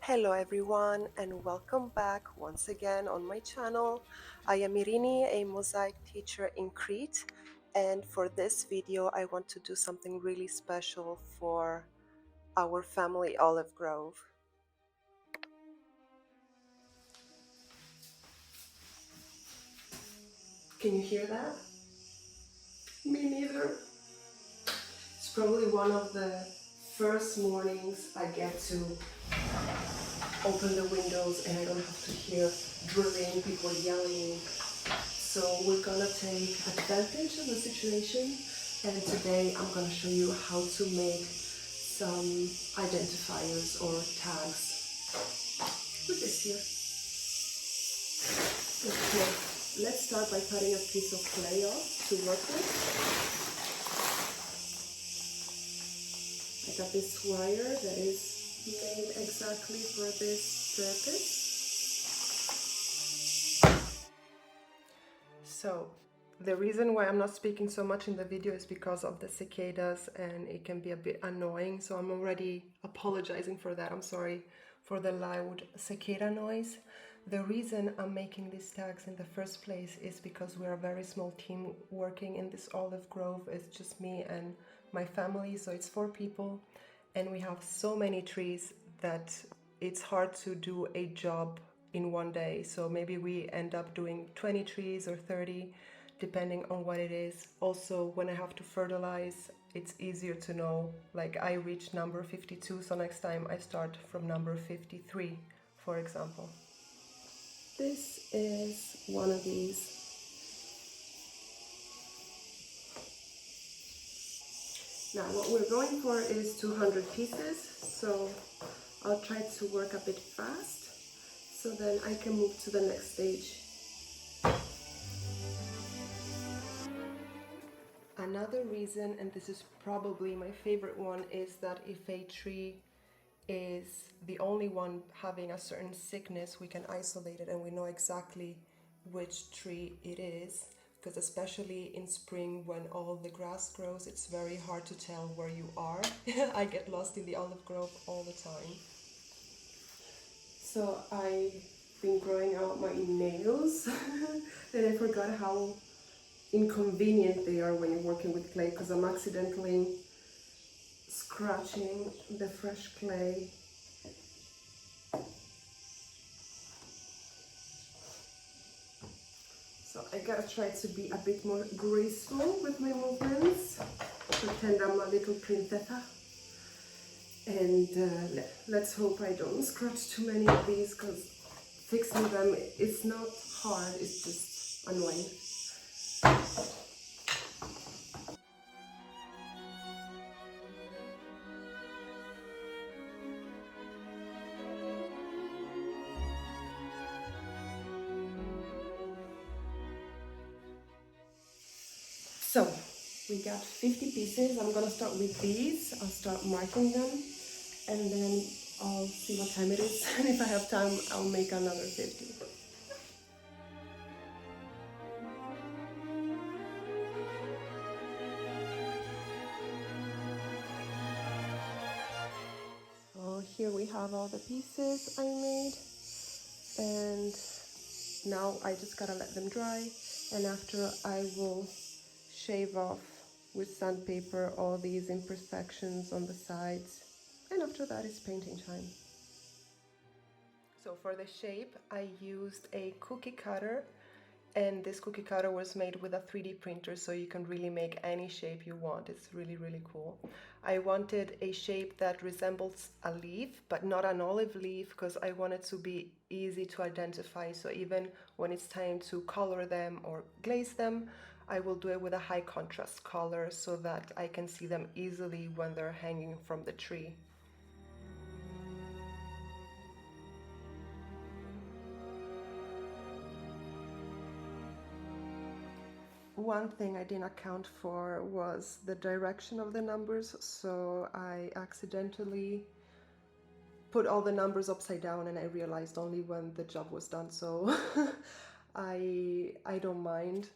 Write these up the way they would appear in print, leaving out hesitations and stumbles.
Hello everyone and welcome back once again on my channel. I am Irini, a mosaic teacher in Crete, and for this video I want to do something really special for our family olive grove. Can you hear that? Me neither. It's probably one of the first mornings I get to open the windows and I don't have to hear drilling, people yelling. So we're gonna take advantage of the situation, and today I'm gonna show you how to make some identifiers or tags with this here. Okay, let's start by cutting a piece of clay off to work with. I got this wire that is made exactly for this purpose. So the reason why I'm not speaking so much in the video is because of the cicadas, and it can be a bit annoying, so I'm already apologizing for that. I'm sorry for the loud cicada noise. The reason I'm making these tags in the first place is because we're a very small team working in this olive grove. It's just me and my family, so it's 4 people, and we have so many trees that it's hard to do a job in one day. So maybe we end up doing 20 trees or 30 depending on what it is. Also, when I have to fertilize, it's easier to know, like I reach number 52, so next time I start from number 53, for example. This is one of these. Now what we're going for is 200 pieces, so I'll try to work a bit fast so then I can move to the next stage. Another reason, and this is probably my favorite one, is that if a tree is the only one having a certain sickness, we can isolate it and we know exactly which tree it is, because especially in spring when all the grass grows, it's very hard to tell where you are. I get lost in the olive grove all the time. So I've been growing out my nails and I forgot how inconvenient they are when you're working with clay, because I'm accidentally scratching the fresh clay. So I gotta try to be a bit more graceful with my movements, pretend I'm a little princesa, and let's hope I don't scratch too many of these, because fixing them, it's not hard, it's just annoying. So we got 50 pieces. I'm gonna start with these. I'll start marking them and then I'll see what time it is, and if I have time I'll make another 50. So here we have all the pieces I made, and now I just gotta let them dry, and after I will shave off with sandpaper all these imperfections on the sides, and after that is painting time. So for the shape I used a cookie cutter, and this cookie cutter was made with a 3D printer, so you can really make any shape you want. It's really cool. I wanted a shape that resembles a leaf, but not an olive leaf, because I want it to be easy to identify. So even when it's time to color them or glaze them, I will do it with a high contrast color so that I can see them easily when they're hanging from the tree. One thing I didn't account for was the direction of the numbers, so I accidentally put all the numbers upside down and I realized only when the job was done, so I don't mind.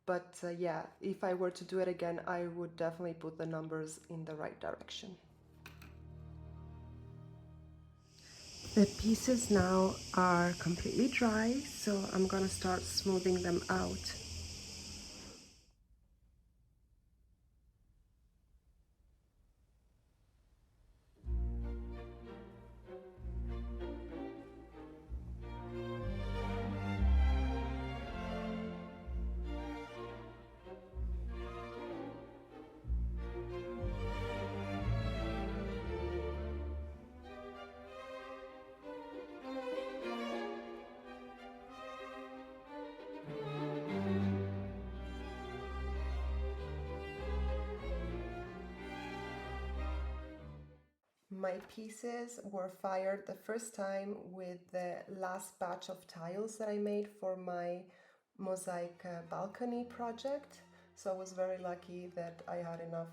But yeah, if I were to do it again, I would definitely put the numbers in the right direction. The pieces now are completely dry, so I'm gonna start smoothing them out. My pieces were fired the first time with the last batch of tiles that I made for my mosaic balcony project. So I was very lucky that I had enough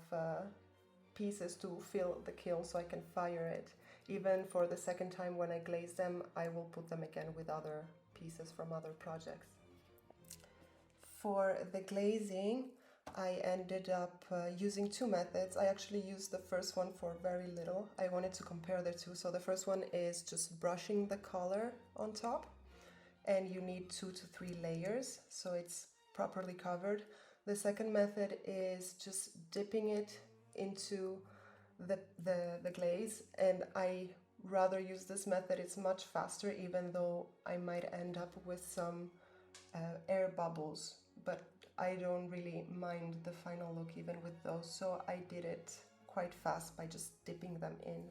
pieces to fill the kiln so I can fire it. Even for the second time when I glaze them, I will put them again with other pieces from other projects. For the glazing, I ended up using two methods. I actually used the first one for very little. I wanted to compare the two. So the first one is just brushing the color on top, and you need 2 to 3 layers so it's properly covered. The second method is just dipping it into the glaze, and I rather use this method. It's much faster, even though I might end up with some air bubbles, but I don't really mind the final look even with those, so I did it quite fast by just dipping them in.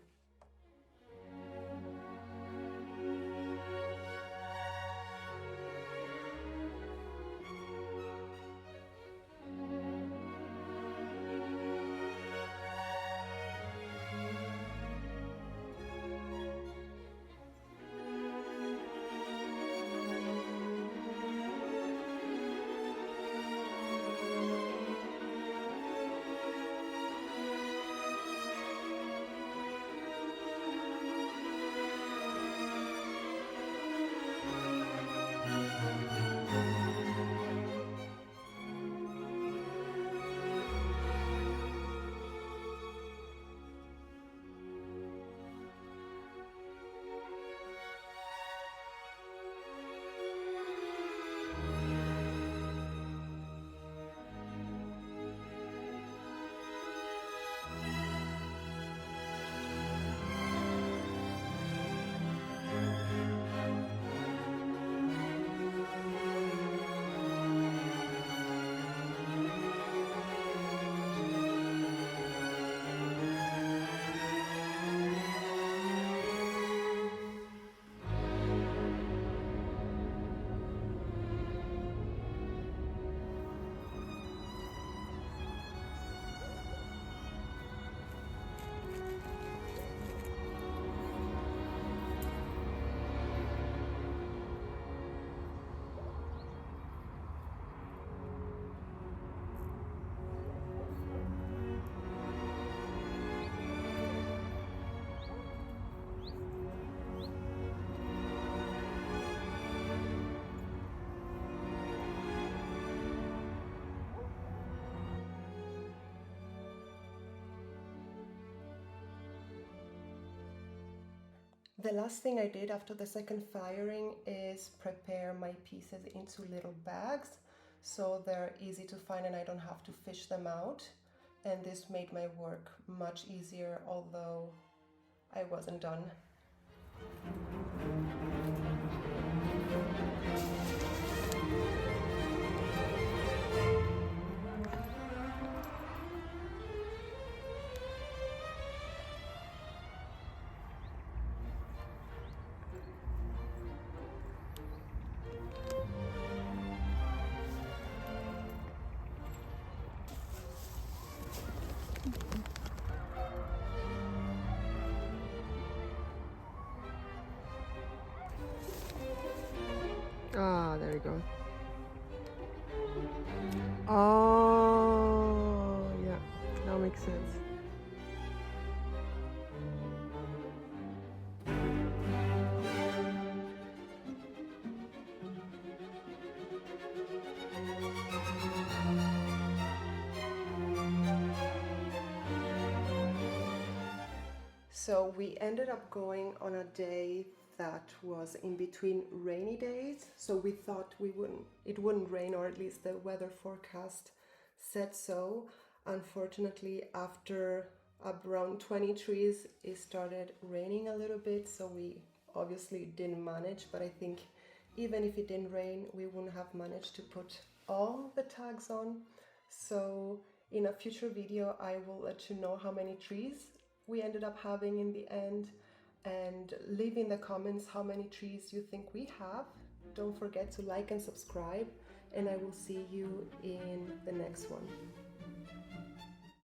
The last thing I did after the second firing is prepare my pieces into little bags so they're easy to find and I don't have to fish them out. And this made my work much easier, although I wasn't done. Ah, there you go. Oh, yeah, that makes sense. So we ended up going on a day that was in between rainy days, so we thought it wouldn't rain, or at least the weather forecast said so. Unfortunately, after around 20 trees, it started raining a little bit, so we obviously didn't manage. But I think even if it didn't rain, we wouldn't have managed to put all the tags on. So in a future video, I will let you know how many trees we ended up having in the end, and leave in the comments how many trees you think we have. Don't forget to like and subscribe, and I will see you in the next one.